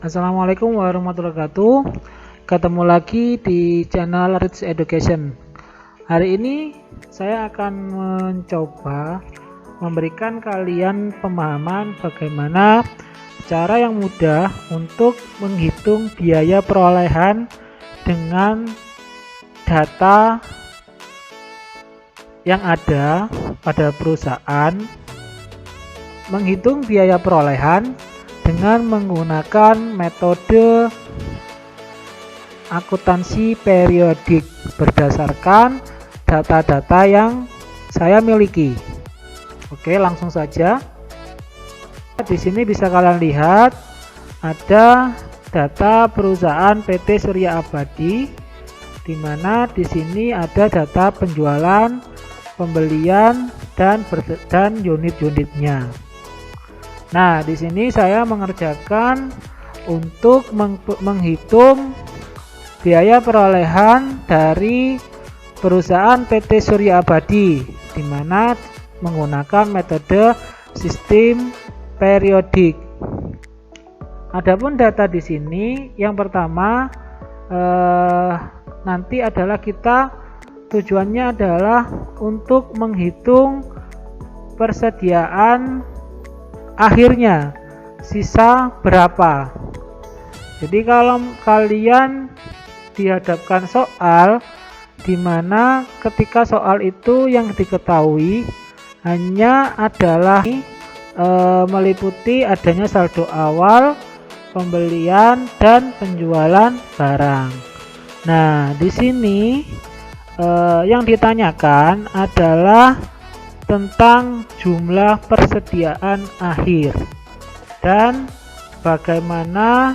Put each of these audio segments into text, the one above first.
Assalamualaikum warahmatullahi wabarakatuh. Ketemu lagi di channel Rich Education. Hari ini saya akan mencoba memberikan kalian pemahaman bagaimana cara yang mudah untuk menghitung biaya perolehan dengan data yang ada pada perusahaan. Menghitung biaya perolehan dengan menggunakan metode akuntansi periodik berdasarkan data-data yang saya miliki. Oke, langsung saja. Di sini bisa kalian lihat ada data perusahaan PT Surya Abadi, di mana di sini ada data penjualan, pembelian, dan unit-unitnya. Nah, di sini saya mengerjakan untuk menghitung biaya perolehan dari perusahaan PT Surya Abadi, di mana menggunakan metode sistem periodik. Adapun data di sini, yang pertama nanti adalah tujuannya adalah untuk menghitung persediaan akhirnya sisa berapa. Jadi kalau kalian dihadapkan soal di mana ketika soal itu yang diketahui hanya adalah meliputi adanya saldo awal, pembelian, dan penjualan barang. Nah, di sini yang ditanyakan adalah tentang jumlah persediaan akhir dan bagaimana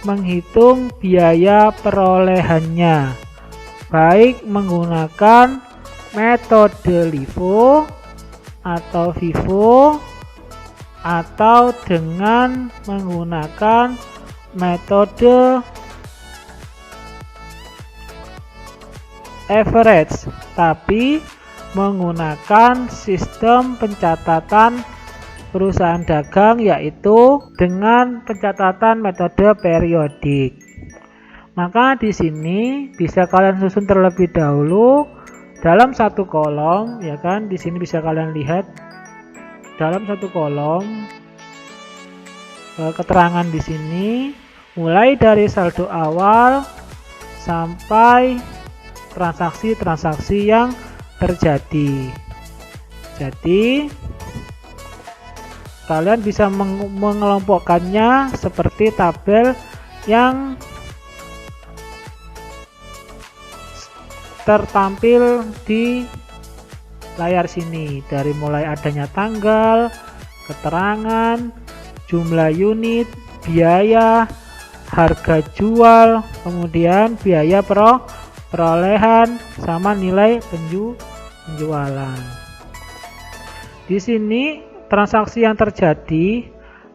menghitung biaya perolehannya, baik menggunakan metode LIFO atau FIFO atau dengan menggunakan metode average, tapi menggunakan sistem pencatatan perusahaan dagang, yaitu dengan pencatatan metode periodik. Maka di sini bisa kalian susun terlebih dahulu dalam satu kolom, ya kan? Di sini bisa kalian lihat dalam satu kolom keterangan di sini mulai dari saldo awal sampai transaksi-transaksi yang terjadi. Jadi kalian bisa mengelompokkannya seperti tabel yang tertampil di layar sini, dari mulai adanya tanggal, keterangan, jumlah unit, biaya, harga jual, kemudian biaya perolehan sama nilai penjualan. Di sini transaksi yang terjadi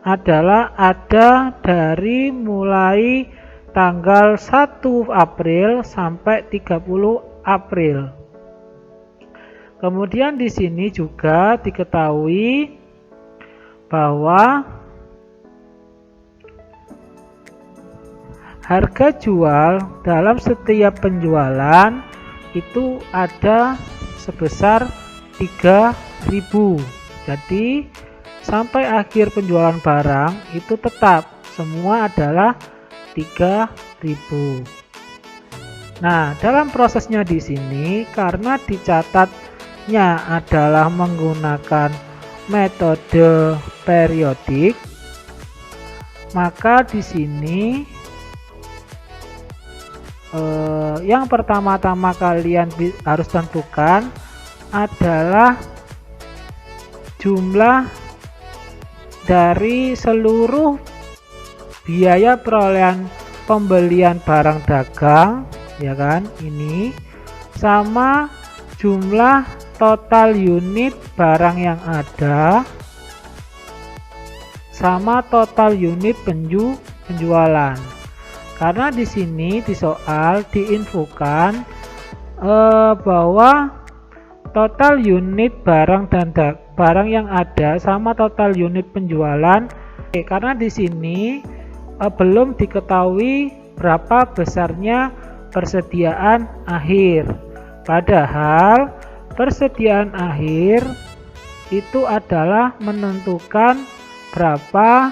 adalah ada dari mulai tanggal 1 April sampai 30 April. Kemudian di sini juga diketahui bahwa harga jual dalam setiap penjualan itu ada sebesar 3.000. Jadi sampai akhir penjualan barang itu tetap semua adalah 3.000. Nah, dalam prosesnya di sini karena dicatatnya adalah menggunakan metode periodik, maka di sini yang pertama-tama kalian harus tentukan adalah jumlah dari seluruh biaya perolehan pembelian barang dagang, ya kan, ini sama jumlah total unit barang yang ada sama total unit penjualan. Karena di sini di soal diinfokan bahwa total unit barang dan barang yang ada sama total unit penjualan. Karena di sini belum diketahui berapa besarnya persediaan akhir. Padahal persediaan akhir itu adalah menentukan berapa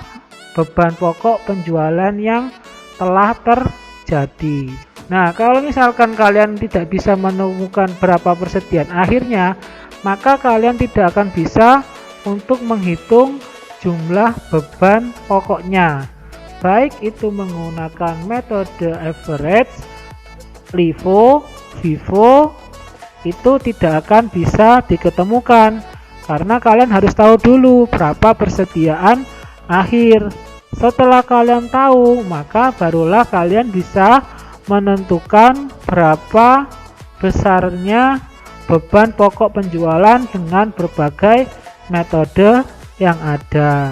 beban pokok penjualan yang telah terjadi. Nah, kalau misalkan kalian tidak bisa menemukan berapa persediaan akhirnya, maka kalian tidak akan bisa untuk menghitung jumlah beban pokoknya. Baik itu menggunakan metode average, LIFO, FIFO, itu tidak akan bisa diketemukan karena kalian harus tahu dulu berapa persediaan akhir. Setelah kalian tahu, maka barulah kalian bisa menentukan berapa besarnya beban pokok penjualan dengan berbagai metode yang ada.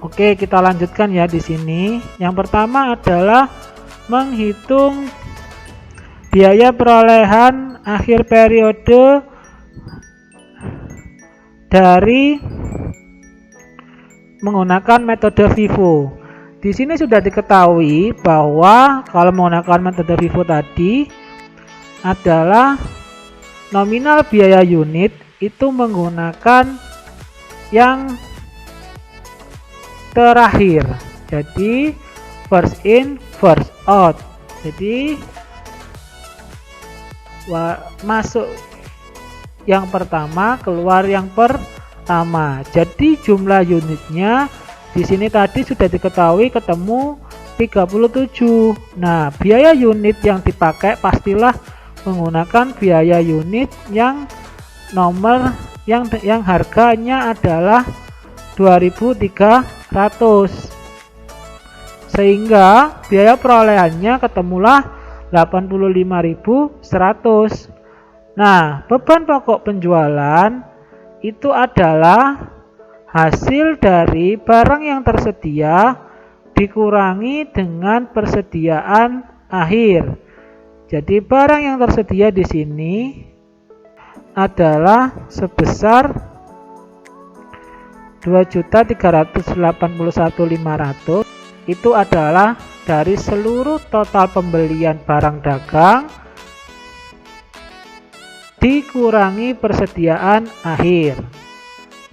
Oke, kita lanjutkan ya di sini. Yang pertama adalah menghitung biaya perolehan akhir periode dari menggunakan metode FIFO. Di sini sudah diketahui bahwa kalau menggunakan metode FIFO tadi adalah nominal biaya unit itu menggunakan yang terakhir. Jadi first in, first out. Jadi masuk yang pertama, keluar yang pertama. Jadi jumlah unitnya di sini tadi sudah diketahui ketemu 37. Nah, biaya unit yang dipakai pastilah menggunakan biaya unit yang nomor yang harganya adalah 2.300. Sehingga biaya perolehannya ketemulah 85.100. Nah, beban pokok penjualan itu adalah hasil dari barang yang tersedia dikurangi dengan persediaan akhir. Jadi barang yang tersedia di sini adalah sebesar 2.381.500. Itu adalah dari seluruh total pembelian barang dagang dikurangi persediaan akhir.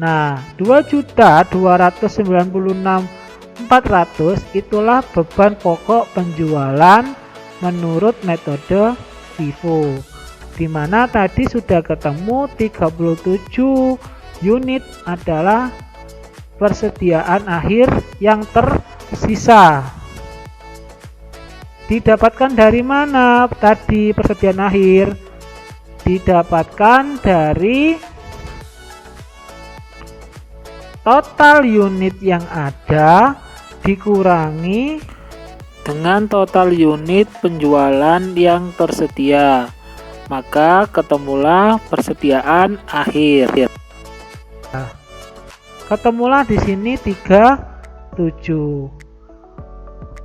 Nah, 2.296.400 itulah beban pokok penjualan menurut metode FIFO, di mana tadi sudah ketemu 37 unit adalah persediaan akhir yang tersisa. Didapatkan dari mana tadi persediaan akhir? Didapatkan dari total unit yang ada dikurangi dengan total unit penjualan yang tersedia, maka ketemulah persediaan akhir. Ketemulah di sini 37.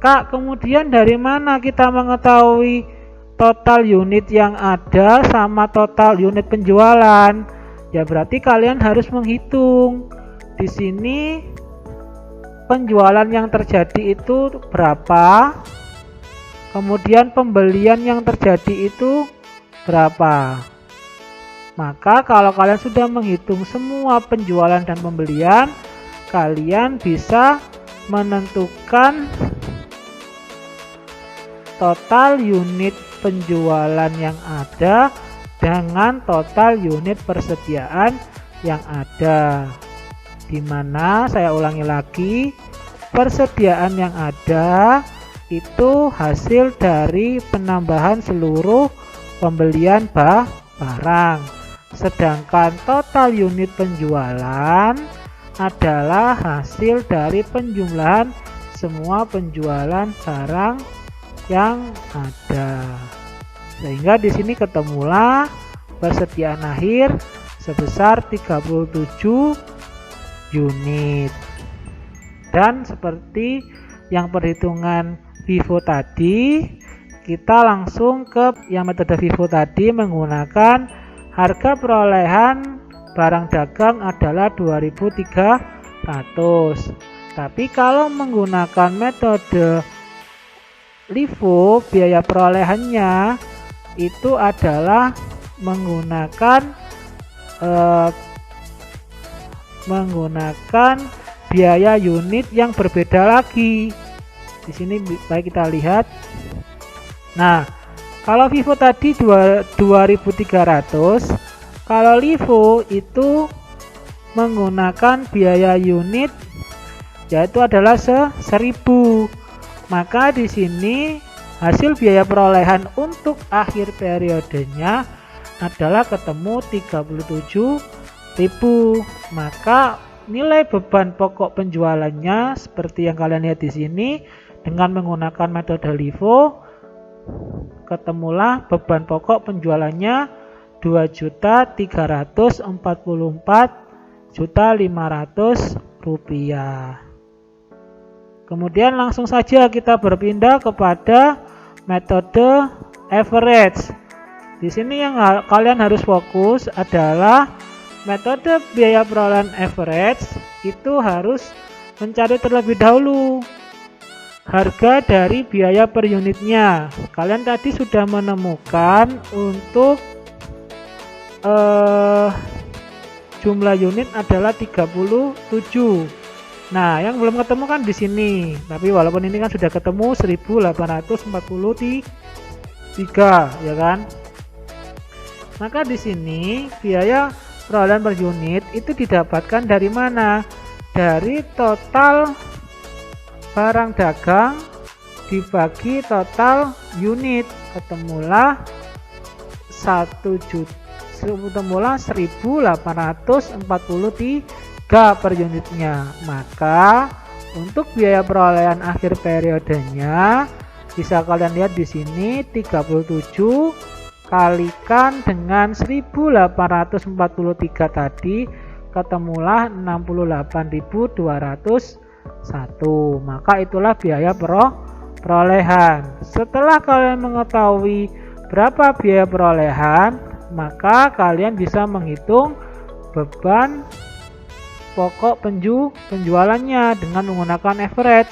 Kak, kemudian dari mana kita mengetahui total unit yang ada sama total unit penjualan? Ya berarti kalian harus menghitung. Di sini penjualan yang terjadi itu berapa? Kemudian pembelian yang terjadi itu berapa? Maka kalau kalian sudah menghitung semua penjualan dan pembelian, kalian bisa menentukan total unit penjualan yang ada dengan total unit persediaan yang ada. Dimana saya ulangi lagi, persediaan yang ada itu hasil dari penambahan seluruh pembelian barang, sedangkan total unit penjualan adalah hasil dari penjumlahan semua penjualan barang yang ada. Sehingga di sini ketemulah persediaan akhir sebesar 37 unit. Dan seperti yang perhitungan FIFO tadi, kita langsung ke yang metode FIFO tadi menggunakan harga perolehan barang dagang adalah 2.300. Tapi kalau menggunakan metode LIFO, biaya perolehannya itu adalah menggunakan biaya unit yang berbeda lagi. Di sini baik kita lihat. Nah, kalau Vivo tadi 2.300, kalau LIFO itu menggunakan biaya unit yaitu adalah 1.000. Maka di sini hasil biaya perolehan untuk akhir periodenya adalah ketemu 37.000. Maka nilai beban pokok penjualannya seperti yang kalian lihat di sini dengan menggunakan metode LIFO, ketemulah beban pokok penjualannya 2.344.500 rupiah. Kemudian langsung saja kita berpindah kepada metode average. Di sini yang kalian harus fokus adalah metode biaya perolehan average itu harus mencari terlebih dahulu harga dari biaya per unitnya. Kalian tadi sudah menemukan untuk jumlah unit adalah 37. Nah, yang belum ketemu kan di sini. Tapi walaupun ini kan sudah ketemu 1843, ya kan? Maka di sini biaya perolehan per unit itu didapatkan dari mana? Dari total barang dagang dibagi total unit, ketemulah 1.843 per unitnya. Maka untuk biaya perolehan akhir periodenya bisa kalian lihat di sini 37 kalikan dengan 1.843 tadi, ketemulah 68.201. Maka itulah biaya perolehan. Setelah kalian mengetahui berapa biaya perolehan, maka kalian bisa menghitung beban pokok penjualannya dengan menggunakan average,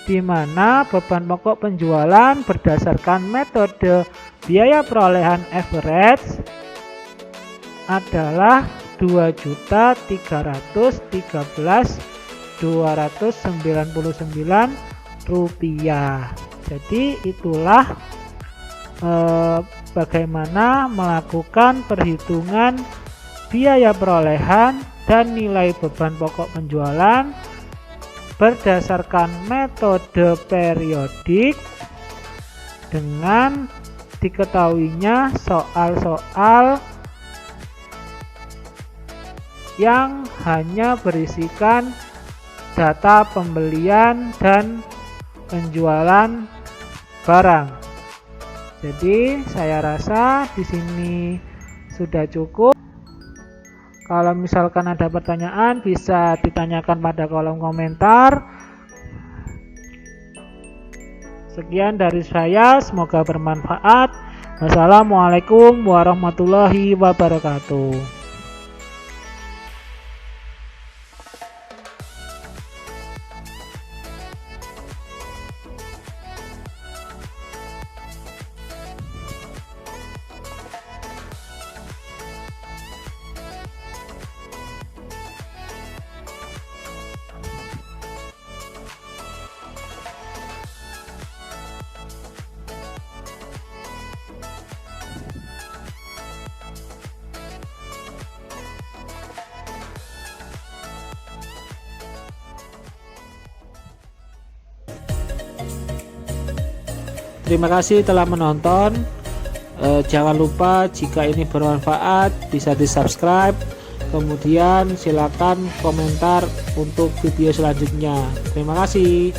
di mana beban pokok penjualan berdasarkan metode biaya perolehan average adalah 2.313.299 rupiah. Jadi itulah bagaimana melakukan perhitungan biaya perolehan dan nilai beban pokok penjualan berdasarkan metode periodik dengan diketahuinya soal-soal yang hanya berisikan data pembelian dan penjualan barang. Jadi saya rasa di sini sudah cukup. Kalau misalkan ada pertanyaan bisa ditanyakan pada kolom komentar. Sekian dari saya, semoga bermanfaat. Wassalamualaikum warahmatullahi wabarakatuh. Terima kasih telah menonton. Jangan lupa jika ini bermanfaat bisa di subscribe, kemudian silakan komentar untuk video selanjutnya. Terima kasih.